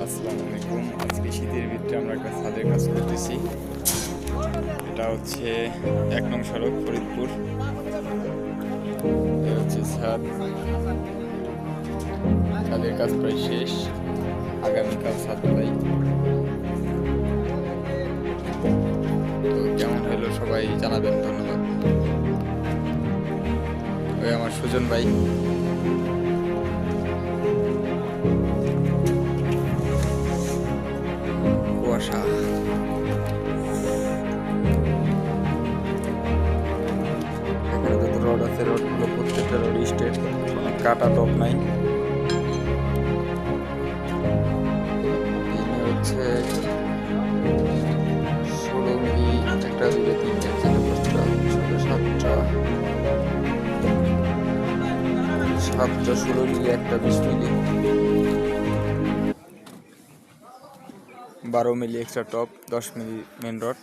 আসসালামু আলাইকুম। আজকে শীতের ভিতরে আমরা একটা ছাদের কাজ করতেছি। এটা হচ্ছে ১ নং সড়ক ফরিদপুর। এটা হচ্ছে ছাদ। ছাদের কাজ প্রায় শেষ, আগামীকাল ছাদ ঢালাই। তো কেমন হলো সবাই জানাবেন, ধন্যবাদ। ওই আমার সুজন ভাই। কুয়াশা। এখানে যত রড আছে, রডগুলো প্রত্যেকটা রড স্ট্রেট, কোনো কাটা টপ নাই। হচ্ছে 16 মিলি, একটা দুটো তিনটে চারটে পাঁচটা ছটা সাতটা 16 মিলি, একটা 20 মিলি, 12 মিলি এক্সট্রা টপ, 10 মিলি মেন রড।